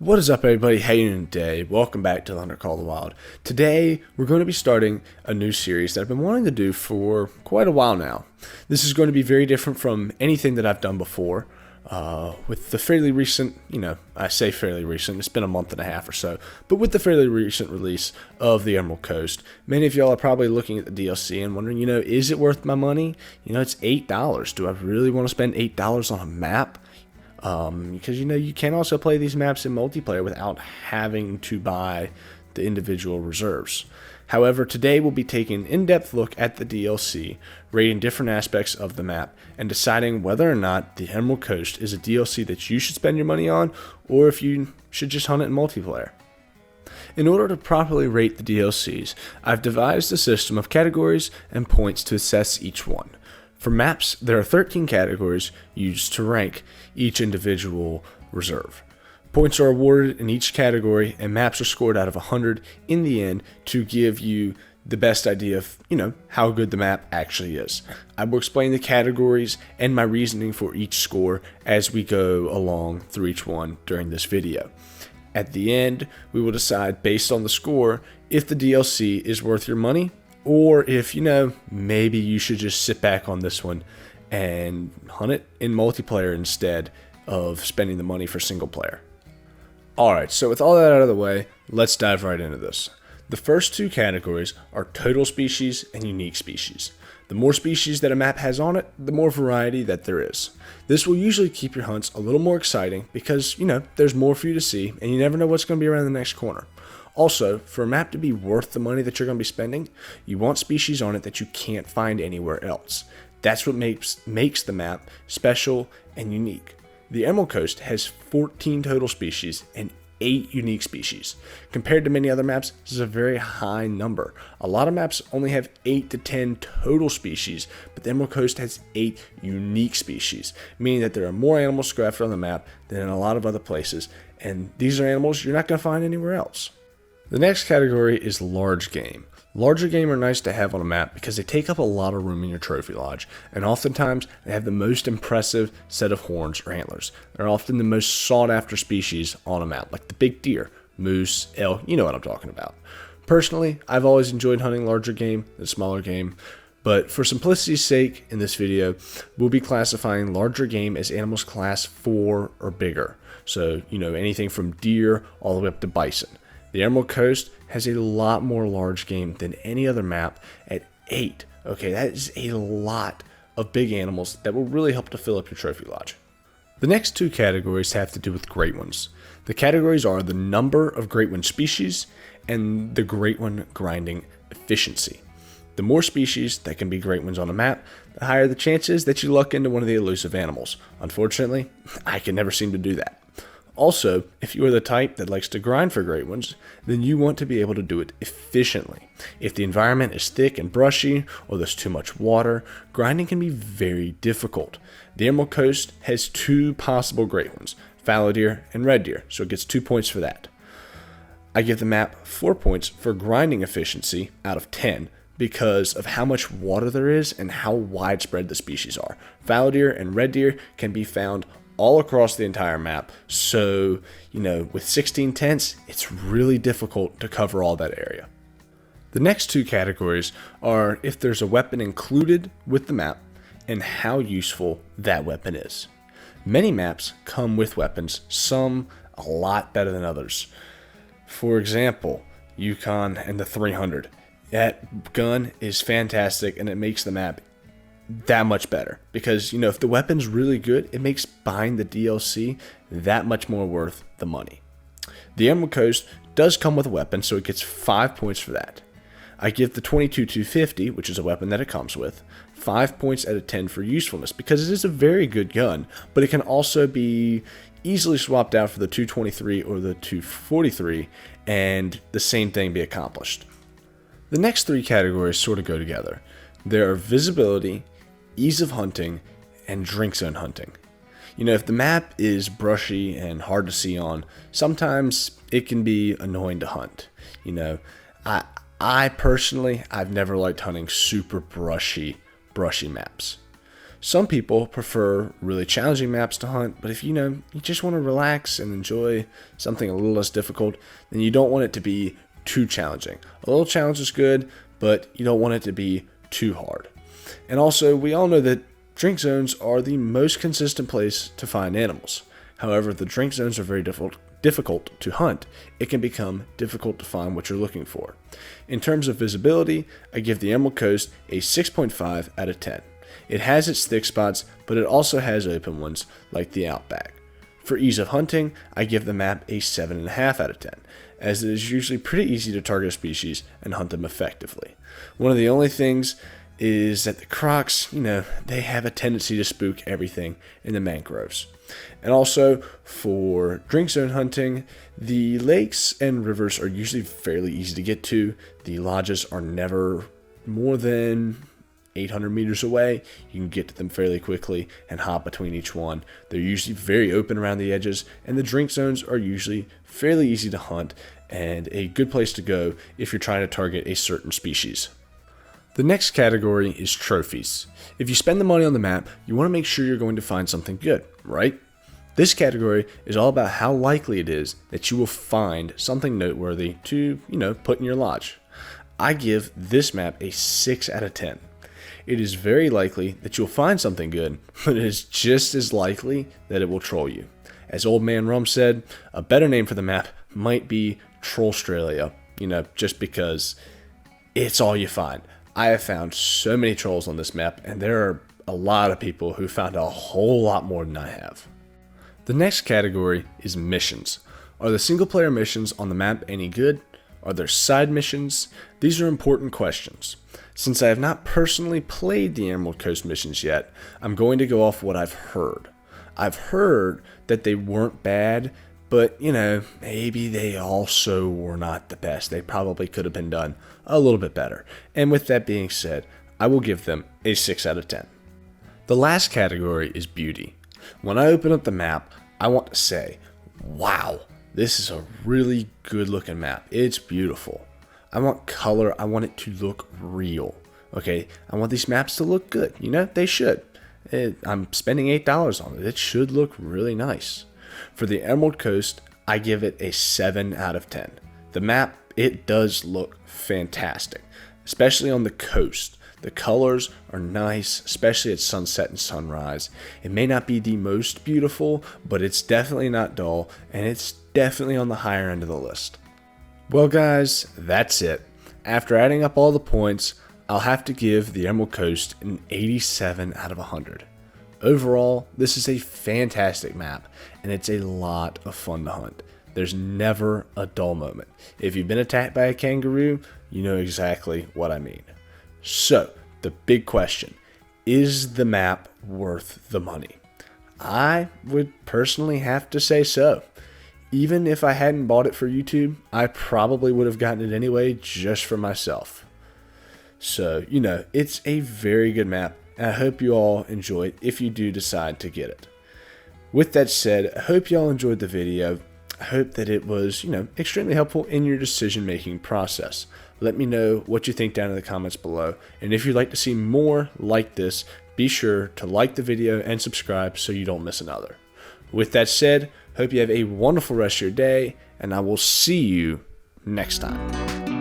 What is up, everybody? How you doing today? Welcome back to theHunter Call the Wild. Today, we're going to be starting a new series that I've been wanting to do for quite a while now. This is going to be very different from anything that I've done before. With the fairly recent, I say fairly recent, it's been a month and a half or so, but with the fairly recent release of the Emerald Coast, many of y'all are probably looking at the DLC and wondering, is it worth my money? It's $8. Do I really want to spend $8 on a map? Because you can also play these maps in multiplayer without having to buy the individual reserves. However, today we'll be taking an in-depth look at the DLC, rating different aspects of the map, and deciding whether or not the Emerald Coast is a DLC that you should spend your money on, or if you should just hunt it in multiplayer. In order to properly rate the DLCs, I've devised a system of categories and points to assess each one. For maps, there are 13 categories used to rank each individual reserve. Points are awarded in each category, and maps are scored out of 100 in the end to give you the best idea of, how good the map actually is. I will explain the categories and my reasoning for each score as we go along through each one during this video. At the end, we will decide based on the score if the DLC is worth your money, or if, maybe you should just sit back on this one and hunt it in multiplayer instead of spending the money for single player. Alright, so with all that out of the way, let's dive right into this. The first two categories are total species and unique species. The more species that a map has on it, the more variety that there is. This will usually keep your hunts a little more exciting because, there's more for you to see and you never know what's going to be around the next corner. Also, for a map to be worth the money that you're going to be spending, you want species on it that you can't find anywhere else. That's what makes the map special and unique. The Emerald Coast has 14 total species and 8 unique species. Compared to many other maps, this is a very high number. A lot of maps only have 8 to 10 total species, but the Emerald Coast has 8 unique species, meaning that there are more animals grafted on the map than in a lot of other places, and these are animals you're not going to find anywhere else. The next category is large game. Larger game are nice to have on a map because they take up a lot of room in your trophy lodge, and oftentimes they have the most impressive set of horns or antlers. They're often the most sought after species on a map, like the big deer, moose, elk, you know what I'm talking about. Personally, I've always enjoyed hunting larger game than smaller game, but for simplicity's sake in this video, we'll be classifying larger game as animals class 4 or bigger. So, anything from deer all the way up to bison. The Emerald Coast has a lot more large game than any other map at 8. Okay, that is a lot of big animals that will really help to fill up your trophy lodge. The next two categories have to do with great ones. The categories are the number of great one species and the great one grinding efficiency. The more species that can be great ones on a map, the higher the chances that you luck into one of the elusive animals. Unfortunately, I can never seem to do that. Also, if you are the type that likes to grind for great ones, then you want to be able to do it efficiently. If the environment is thick and brushy, or there's too much water, grinding can be very difficult. The Emerald Coast has 2 possible great ones, fallow deer and red deer, so it gets 2 points for that. I give the map 4 points for grinding efficiency out of 10 because of how much water there is and how widespread the species are. Fallow deer and red deer can be found all across the entire map, so with 16 tents it's really difficult to cover all that area. The next two categories are if there's a weapon included with the map and how useful that weapon is. Many maps come with weapons, some a lot better than others. For example, Yukon and the 300. That gun is fantastic and it makes the map that much better because if the weapon's really good, it makes buying the DLC that much more worth the money. The Emerald Coast does come with a weapon, so it gets 5 points for that. I give the 22-250, which is a weapon that it comes with, 5 points out of 10 for usefulness because it is a very good gun, but it can also be easily swapped out for the 223 or the 243 and the same thing be accomplished. The next 3 categories sort of go together. There are visibility, ease of hunting, and drink zone hunting. If the map is brushy and hard to see on, sometimes it can be annoying to hunt. I personally, I've never liked hunting super brushy maps. Some people prefer really challenging maps to hunt, but if you just want to relax and enjoy something a little less difficult, then you don't want it to be too challenging. A little challenge is good, but you don't want it to be too hard. And also, we all know that drink zones are the most consistent place to find animals. However, if the drink zones are very difficult to hunt, it can become difficult to find what you're looking for. In terms of visibility, I give the Emerald Coast a 6.5 out of 10. It has its thick spots, but it also has open ones like the Outback. For ease of hunting, I give the map a 7.5 out of 10, as it is usually pretty easy to target a species and hunt them effectively. One of the only things is that the crocs, they have a tendency to spook everything in the mangroves. And also, for drink zone hunting, the lakes and rivers are usually fairly easy to get to. The lodges are never more than 800 meters away. You can get to them fairly quickly and hop between each one. They're usually very open around the edges, and the drink zones are usually fairly easy to hunt and a good place to go if you're trying to target a certain species. The next category is trophies. If you spend the money on the map, you want to make sure you're going to find something good, right? This category is all about how likely it is that you will find something noteworthy to, put in your lodge. I give this map a 6 out of 10. It is very likely that you'll find something good, but it is just as likely that it will troll you. As Old Man Rum said, a better name for the map might be Trollstralia, just because it's all you find. I have found so many trolls on this map, and there are a lot of people who found a whole lot more than I have. The next category is missions. Are the single player missions on the map any good? Are there side missions? These are important questions. Since I have not personally played the Emerald Coast missions yet, I'm going to go off what I've heard. I've heard that they weren't bad, but maybe they also were not the best. They probably could have been done a little bit better. And with that being said, I will give them a 6 out of 10. The last category is beauty. When I open up the map, I want to say, wow, this is a really good looking map. It's beautiful. I want color. I want it to look real. Okay, I want these maps to look good. They should. I'm spending $8 on it. It should look really nice. For the Emerald Coast, I give it a 7 out of 10. The map, it does look fantastic, especially on the coast. The colors are nice, especially at sunset and sunrise. It may not be the most beautiful, but it's definitely not dull, and it's definitely on the higher end of the list. Well guys, that's it. After adding up all the points, I'll have to give the Emerald Coast an 87 out of 100. Overall, this is a fantastic map, and it's a lot of fun to hunt. There's never a dull moment. If you've been attacked by a kangaroo, you know exactly what I mean. So, the big question, is the map worth the money? I would personally have to say so. Even if I hadn't bought it for YouTube, I probably would have gotten it anyway just for myself. So, it's a very good map, and I hope you all enjoy it if you do decide to get it. With that said, I hope you all enjoyed the video. I hope that it was, extremely helpful in your decision-making process. Let me know what you think down in the comments below. And if you'd like to see more like this, be sure to like the video and subscribe so you don't miss another. With that said, hope you have a wonderful rest of your day, and I will see you next time.